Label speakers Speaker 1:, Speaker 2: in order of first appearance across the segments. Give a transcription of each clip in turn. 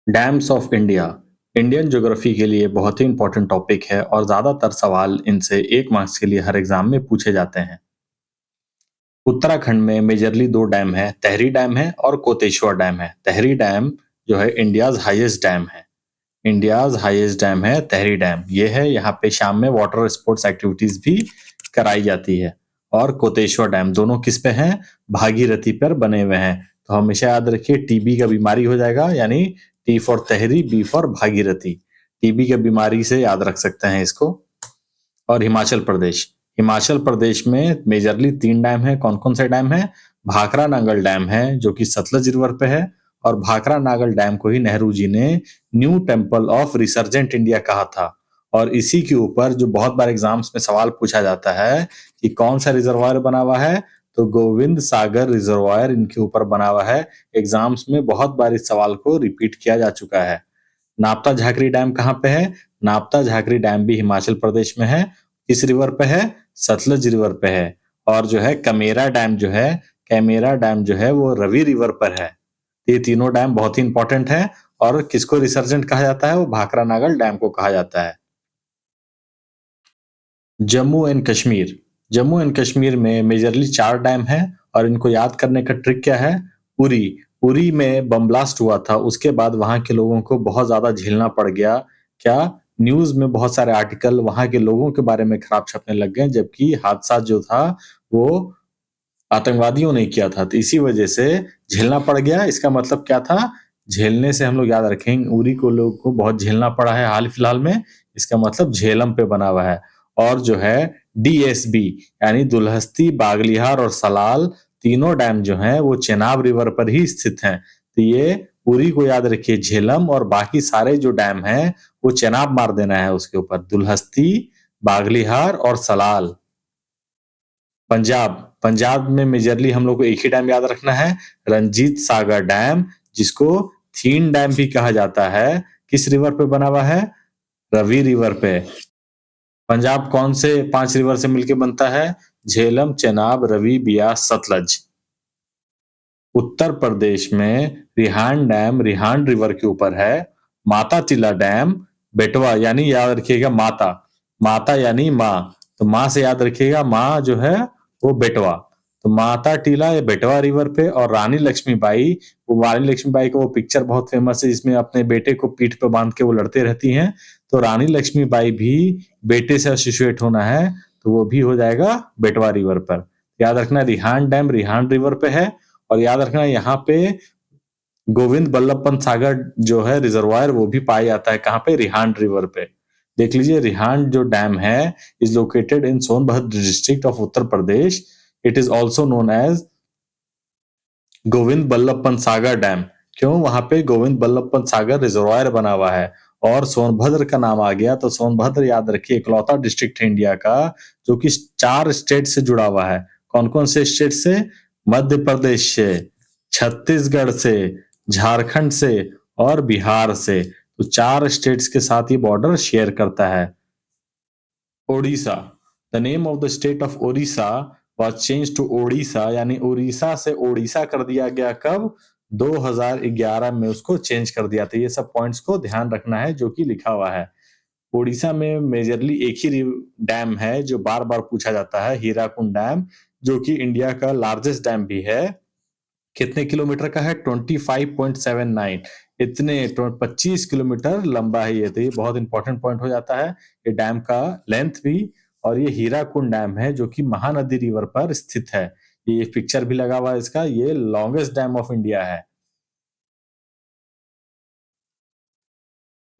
Speaker 1: Dams of India Indian geography के लिए बहुत ही इंपॉर्टेंट टॉपिक है और ज़्यादातर सवाल इनसे 1 मार्क्स के लिए हर एग्जाम में पूछे जाते हैं। उत्तराखंड में मेजरली 2 डैम है, तहरी डैम है और कोतेश्वर डैम है। तहरी डैम जो है इंडियाज़ हाईएस्ट डैम है। इंडियाज़ हाईएस्ट डैम है तहरी डैम। ये है, यहाँ पे शाम में वाटर स्पोर्ट्स एक्टिविटीज़ भी कराई जाती है। और कोतेश्वर डैम दोनों किस पे हैं? भागीरथी पर बने हुए हैं। तो हमेशा याद रखिए टीबी का बीमारी हो जाएगा, यानी T for Tehri, B for Bhagirathi. TB की बीमारी से याद रख सकते हैं इसको। और हिमाचल प्रदेश में मेजरली 3 डैम है। कौन-कौन से डैम है? भाखरा नांगल डैम है जो कि सतलज रिवर पे है, और भाखरा नांगल डैम को ही नेहरू जी ने new temple of resurgent India कहा था। और इसी के ऊपर जो बहुत बार एग्जाम्स में सवाल पूछा जाता है कि कौन सा रिजर्वायर बना हुआ है, तो गोविंद सागर रिजर्वायर इनके ऊपर बना हुआ है। एग्जाम्स में बहुत बार इस सवाल को रिपीट किया जा चुका है। नापता झाकरी डैम कहाँ पे है? नापता झाकरी डैम भी हिमाचल प्रदेश में है। किस रिवर पे है? सतलज रिवर पे है। और जो है कैमेरा डैम जो है वो रवि रिवर पर है। ये तीनों डैम बहुत ही इंपॉर्टेंट है। और किसको रिसर्जेंट कहा जाता है? वो भाखरा नागल डैम को कहा जाता है। जम्मू एंड कश्मीर में मेजरली 4 डैम हैं और इनको याद करने का ट्रिक क्या है? उरी उरी में बम ब्लास्ट हुआ था, उसके बाद वहां के लोगों को बहुत ज्यादा झेलना पड़ गया। क्या? न्यूज में बहुत सारे आर्टिकल वहां के लोगों के बारे में खराब छपने लग गए, जबकि हादसा जो था वो आतंकवादियों ने किया था। तो इसी वजह से झेलना पड़ गया। इसका मतलब क्या था? झेलने से हम लोग याद रखेंगे, उरी को लोग को बहुत झेलना पड़ा है हाल फिलहाल में। इसका मतलब झेलम पे बना हुआ है। और जो है डीएसबी यानी दुल्हस्ती, बागलिहार और सलाल, तीनों डैम जो हैं वो चेनाब रिवर पर ही स्थित हैं। तो ये उरी को याद रखिए झेलम, और बाकी सारे जो डैम हैं वो चेनाब मार देना है उसके ऊपर, दुल्हस्ती, बागलिहार और सलाल। पंजाब में मेजरली हम लोग को एक ही डैम याद रखना है, रंजीत सागर डैम, जिसको थीन डैम भी कहा जाता है। किस रिवर पे बना हुआ है? रवि रिवर पे। पंजाब कौन से 5 रिवर से मिलके बनता है? झेलम, चेनाब, रवि, बियास, सतलज। उत्तर प्रदेश में रिहांड रिवर के ऊपर है। माता टीला डैम बेटवा, यानी याद रखिएगा माता, माता यानी माँ, तो माँ से याद रखिएगा, माँ जो है वो बेटवा। तो माता टीला या बेटवा रिवर पे। और रानी लक्ष्मीबाई का वो पिक्चर बहुत फेमस है जिसमें अपने बेटे को पीठ पे बांध के वो लड़ते रहती हैं। तो रानी लक्ष्मीबाई भी बेटे से एसोसिएट होना है, तो वो भी हो जाएगा बेटवा रिवर पर। याद रखना रिहांड डैम रिहांड रिवर पे है। और याद रखना यहाँ पे गोविंद बल्लभ पंत सागर जो है रिजर्वायर, वो भी पाया जाता है। कहाँ पे? रिहांड रिवर पे। देख लीजिए, रिहांड जो डैम है is located in Sonbhadra district of Uttar Pradesh. It is also known as Govind Ballabh Pant Sagar dam. क्यों? वहां पे गोविंद बल्लभ पंत सागर रिजर्वायर बना हुआ है। और सोनभद्र का नाम आ गया तो सोनभद्र याद रखिए इकलौता डिस्ट्रिक्ट है इंडिया का जो कि 4 स्टेट से जुड़ा हुआ है। कौन कौन से स्टेट से? मध्य प्रदेश से, छत्तीसगढ़ से, झारखंड से और बिहार से। तो 4 स्टेट्स के साथ ये बॉर्डर शेयर करता है। Odisha, the name of the state of Odisha was changed to Odisha, यानी उड़ीसा से ओडिशा कर दिया गया। कब? 2011 में उसको चेंज कर दिया था। ये सब पॉइंट्स को ध्यान रखना है जो कि लिखा हुआ है। ओडिशा में मेजरली एक ही डैम है जो बार बार पूछा जाता है, हीराकुंड डैम, जो कि इंडिया का लार्जेस्ट डैम भी है। कितने किलोमीटर का है? 25.79। इतने 25 किलोमीटर लंबा है ये। तो ये बहुत इंपॉर्टेंट पॉइंट हो जाता है, ये डैम का लेंथ भी। और ये हीराकुंड डैम है जो कि महानदी रिवर पर स्थित है। ये पिक्चर भी लगा हुआ है इसका। ये लॉन्गेस्ट डैम ऑफ इंडिया है।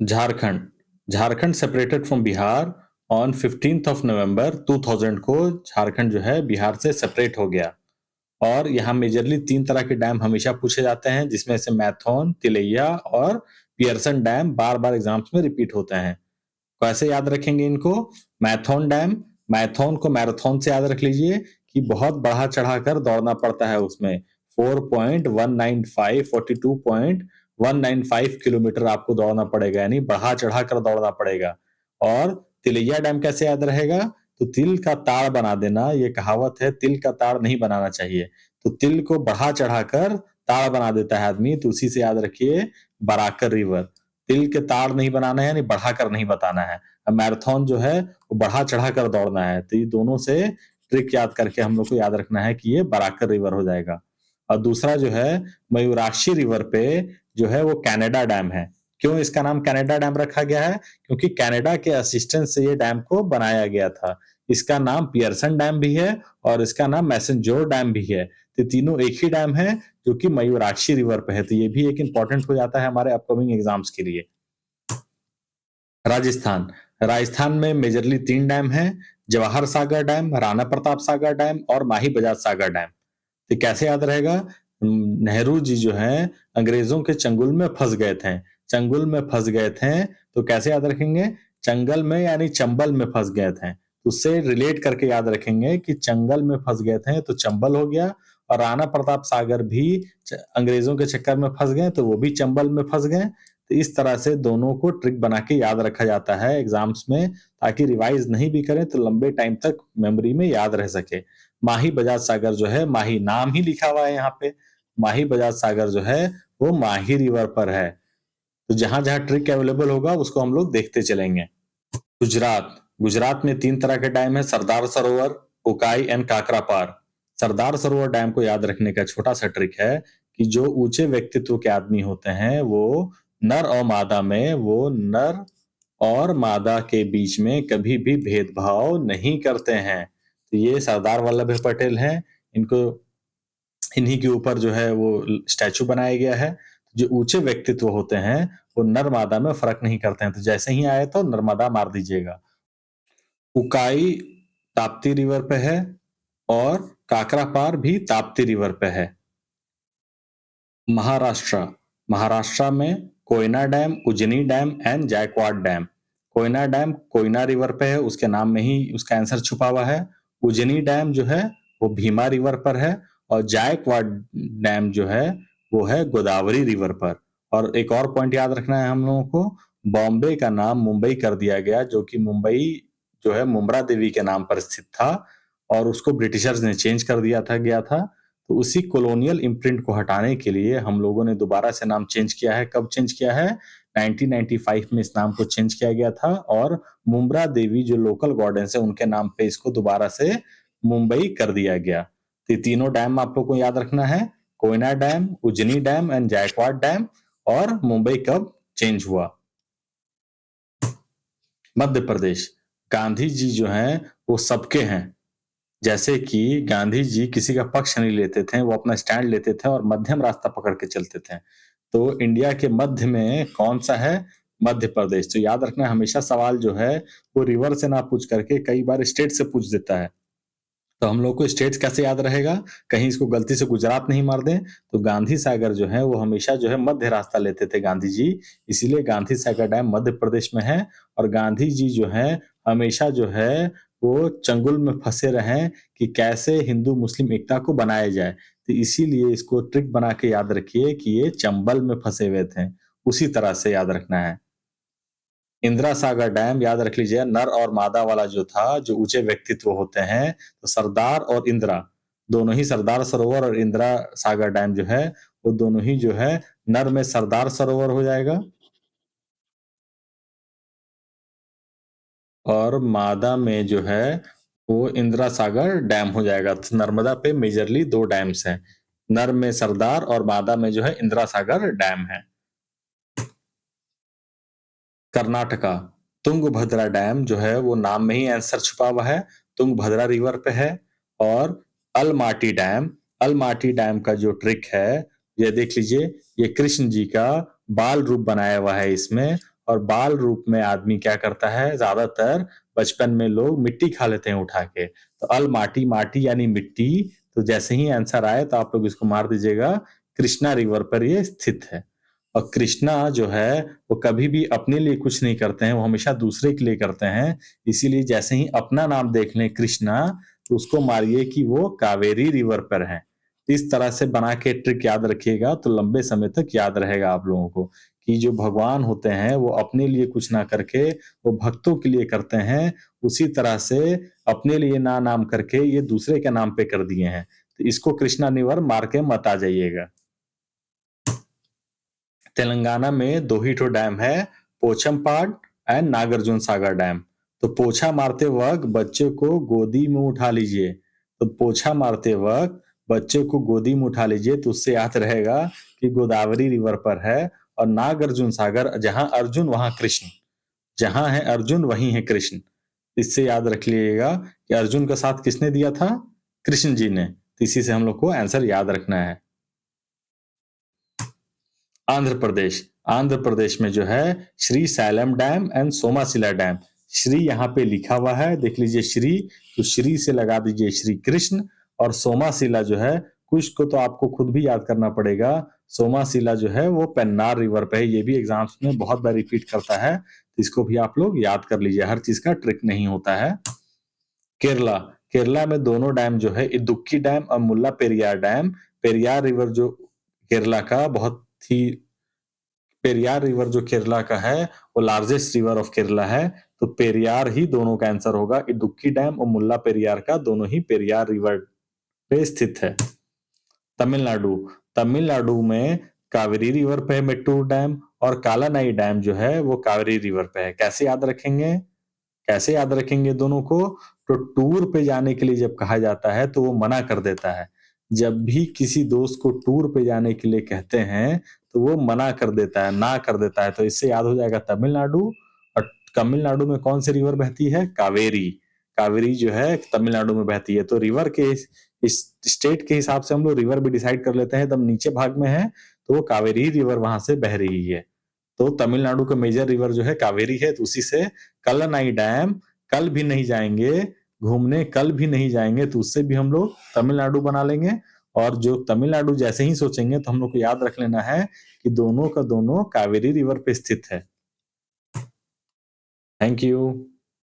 Speaker 1: Jharkhand Jharkhand separated from Bihar on 15th of November 2000 को। झारखंड जो है बिहार से सेपरेट हो गया। और यहाँ मेजरली 3 तरह के डैम हमेशा पूछे जाते हैं, जिसमें से मैथन, तिलैया और पियर्सन डैम बार बार एग्जाम्स में रिपीट होते हैं। कैसे याद रखेंगे इनको? मैथन डैम, मैथन को मैराथन से याद रख लीजिए कि बहुत बढ़ा चढ़ाकर दौड़ना पड़ता है उसमें। 4.195 42.195 किलोमीटर आपको दौड़ना पड़ेगा, यानी बढ़ा चढ़ाकर दौड़ना पड़ेगा। और तिलैया डैम कैसे याद रहेगा? तो तिल का ताड़ बना देना, ये कहावत है, तिल का ताड़ नहीं बनाना चाहिए। तो तिल को बढ़ा चढ़ाकर ताड़ बना देता है आदमी, तो उसी से याद रखिए बराकर रिवर। तिल के ताड़ नहीं बनाना है, यानी बढ़ाकर नहीं बताना है। मैराथन जो है वो बढ़ा चढ़ा कर दौड़ना है। तो ये दोनों से ट्रिक याद करके हम लोग को याद रखना है कि ये बराकर रिवर हो जाएगा। और दूसरा जो है मयूराक्षी रिवर पे जो है वो कनाडा डैम है। क्यों इसका नाम कनाडा डैम रखा गया है? क्योंकि कनाडा के असिस्टेंस से ये डैम को बनाया गया था। इसका नाम पियर्सन डैम भी है और इसका नाम मैसेंजोर डैम भी है। तो तीनों एक ही डैम है जो कि मयूराक्षी रिवर पे है। तो ये भी एक इंपॉर्टेंट हो जाता है हमारे अपकमिंग एग्जाम्स के लिए। राजस्थान राजस्थान में मेजरली 3 डैम हैं, जवाहर सागर डैम, राणा प्रताप सागर डैम और माही बजाज सागर डैम। तो कैसे याद रहेगा? नेहरू जी जो हैं अंग्रेजों के चंगुल में फंस गए थे। चंगुल में फंस गए थे तो कैसे याद रखेंगे? चंगल में यानी चंबल में फंस गए थे। तो उससे रिलेट करके याद रखेंगे कि चंगल में फंस गए थे तो चंबल हो गया, और राणा प्रताप सागर भी अंग्रेजों के चक्कर में फंस गए तो वो भी चंबल में फंस गए। तो इस तरह से दोनों को ट्रिक बना के याद रखा जाता है एग्जाम्स में, ताकि रिवाइज नहीं भी करें तो लंबे टाइम तक मेमोरी में याद रह सके। माही बजाज सागर जो है, माही नाम ही लिखा हुआ है यहाँ पे, माही बजाज सागर जो है वो माही रिवर पर है। तो जहां जहां ट्रिक अवेलेबल होगा उसको हम लोग देखते चलेंगे। गुजरात गुजरात में 3 तरह के डैम है, सरदार सरोवर, उकाई एंड काकरापार। सरदार सरोवर डैम को याद रखने का छोटा सा ट्रिक है कि जो ऊंचे व्यक्तित्व के आदमी होते हैं वो नर और मादा के बीच में कभी भी भेदभाव नहीं करते हैं। तो ये सरदार वल्लभ भाई पटेल हैं, इनको इन्हीं के ऊपर जो है वो स्टैचू बनाया गया है। जो ऊंचे व्यक्तित्व होते हैं वो नर मादा में फर्क नहीं करते हैं, तो जैसे ही आए तो नर्मदा मार दीजिएगा। उकाई ताप्ती रिवर पे है और काकरापार भी ताप्ती रिवर पे है। महाराष्ट्र महाराष्ट्र में Koyna dam, Ujani dam and Jayakwadi dam. Koyna dam Koyna river पे है, उसके नाम में ही उसका आंसर छुपा हुआ है। उजनी डैम जो है वो भीमा रिवर पर है, और जायकवाड डैम जो है वो है गोदावरी रिवर पर। और एक और पॉइंट याद रखना है हम लोगों को, बॉम्बे का नाम मुंबई कर दिया गया, जो कि मुंबई जो है मुम्बरा देवी के नाम पर स्थित था, और उसको ब्रिटिशर्स ने चेंज कर दिया था गया था। तो उसी कॉलोनियल इम्प्रिंट को हटाने के लिए हम लोगों ने दोबारा से नाम चेंज किया है। कब चेंज किया है? 1995 में इस नाम को चेंज किया गया था, और मुम्बरा देवी जो लोकल गॉडेंस है उनके नाम पे इसको दोबारा से मुंबई कर दिया गया। तो तीनों डैम आप लोग को याद रखना है, Koyna dam, Ujani dam and Jayakwadi dam, और मुंबई कब चेंज हुआ। मध्य प्रदेश गांधी जी जो हैं वो सबके हैं। जैसे कि गांधी जी किसी का पक्ष नहीं लेते थे, वो अपना स्टैंड लेते थे और मध्यम रास्ता पकड़ के चलते थे। तो इंडिया के मध्य में कौन सा है? मध्य प्रदेश। तो याद रखना, हमेशा सवाल जो है वो रिवर से ना पूछ करके कई बार स्टेट से पूछ देता है। तो हम लोग को स्टेट्स कैसे याद रहेगा? कहीं इसको गलती से गुजरात नहीं मार दें। तो गांधी सागर जो है वो हमेशा जो है मध्य रास्ता लेते थे गांधी जी, इसीलिए गांधी सागर डैम मध्य प्रदेश में है। और गांधी जी जो है हमेशा जो है वो चंगुल में फंसे रहे कि कैसे हिंदू मुस्लिम एकता को बनाया जाए। तो इसीलिए इसको ट्रिक बना के याद रखिए कि ये चंबल में फंसे हुए थे, उसी तरह से याद रखना है। इंदिरा सागर डैम याद रख लीजिए, नर और मादा वाला जो था, जो ऊंचे व्यक्तित्व होते हैं, तो सरदार और इंदिरा दोनों ही, सरदार सरोवर और इंदिरा सागर डैम जो है वो दोनों ही जो है नर में सरदार सरोवर हो जाएगा, और मादा में जो है वो इंदिरा सागर डैम हो जाएगा। तो नर्मदा पे मेजरली 2 डैम्स हैं, नर में सरदार और मादा में जो है इंदिरा सागर डैम है। कर्नाटका तुंगभद्रा डैम जो है वो नाम में ही आंसर छुपा हुआ है, तुंगभद्रा रिवर पे है। और अलमाटी डैम का जो ट्रिक है, ये देख लीजिए, ये कृष्ण जी का बाल रूप बनाया हुआ है इसमें। और बाल रूप में आदमी क्या करता है, ज्यादातर बचपन में लोग मिट्टी खा लेते हैं उठा के। तो अलमाटी, माटी यानी मिट्टी। तो जैसे ही आंसर आए तो आप लोग इसको मार दीजिएगा, कृष्णा रिवर पर ये स्थित है। और कृष्णा जो है वो कभी भी अपने लिए कुछ नहीं करते हैं, वो हमेशा दूसरे के लिए करते हैं। इसीलिए जैसे ही अपना नाम देख लें कृष्णा, तो उसको मारिए कि वो कावेरी रिवर पर है। इस तरह से बना के ट्रिक याद रखिएगा तो लंबे समय तक याद रहेगा आप लोगों को कि जो भगवान होते हैं वो अपने लिए कुछ ना करके वो भक्तों के लिए करते हैं। उसी तरह से अपने लिए ना नाम करके ये दूसरे के नाम पे कर दिए हैं। तो इसको कृष्णा रिवर मार के मत आ जाइएगा। तेलंगाना में दो ही ठो डैम है, पोचमपाड एंड नागार्जुन सागर डैम। तो पोछा मारते वक्त बच्चे को गोदी में उठा लीजिए। तो पोछा मारते वक्त बच्चे को गोदी में उठा लीजिए, तो उससे याद रहेगा कि गोदावरी रिवर पर है। और नागार्जुन सागर, जहां अर्जुन वहां कृष्ण, जहां है अर्जुन वहीं है कृष्ण। इससे याद रख लीजिएगा कि अर्जुन का साथ किसने दिया था? कृष्ण जी ने। तो इसी से हम लोग को आंसर याद रखना है। आंध्र प्रदेश, आंध्र प्रदेश में जो है Srisailam dam and Somasila dam. श्री यहाँ पे लिखा हुआ है, देख लीजिए श्री, तो श्री से लगा दीजिए श्री कृष्ण। और सोमाशिला जो है, कुछ को तो आपको खुद भी याद करना पड़ेगा। सोमाशिला जो है वो पेन्नार रिवर पे है। ये भी एग्जाम्स में बहुत बार रिपीट करता है, तो इसको भी आप लोग याद कर लीजिए। हर चीज का ट्रिक नहीं होता है। केरला, केरला में दोनों डैम जो है, इदुक्की डैम और मुल्ला पेरियार डैम। पेरियार रिवर जो केरला का बहुत ही, पेरियार रिवर जो केरला का है वो लार्जेस्ट रिवर ऑफ केरला है। तो पेरियार ही दोनों का आंसर होगा। इदुक्की डैम और मुल्ला पेरियार का दोनों ही पेरियार रिवर पे स्थित है। तमिलनाडु, तमिलनाडु में कावेरी रिवर पे है मेट्टूर डैम, और कालानाई डैम जो है वो कावेरी रिवर पे है। कैसे याद रखेंगे? कैसे याद रखेंगे दोनों को? तो टूर पे जाने के लिए जब कहा जाता है तो वो मना कर देता है। जब भी किसी दोस्त को टूर पे जाने के लिए कहते हैं तो वो मना कर देता है, ना कर देता है। तो इससे याद हो जाएगा तमिलनाडु। और तमिलनाडु में कौन सी रिवर बहती है? कावेरी। कावेरी जो है तमिलनाडु में बहती है। तो रिवर के इस स्टेट के हिसाब से हम लोग रिवर भी डिसाइड कर लेते हैं। एकदम नीचे भाग में है तो वो कावेरी रिवर वहां से बह रही है। तो तमिलनाडु का मेजर रिवर जो है कावेरी है। तो उसी से कल्लनाई डैम, कल भी नहीं जाएंगे घूमने, कल भी नहीं जाएंगे, तो उससे भी हम लोग तमिलनाडु बना लेंगे। और जो तमिलनाडु जैसे ही सोचेंगे तो हम लोग को याद रख लेना है कि दोनों का दोनों कावेरी रिवर पे स्थित है। Thank you.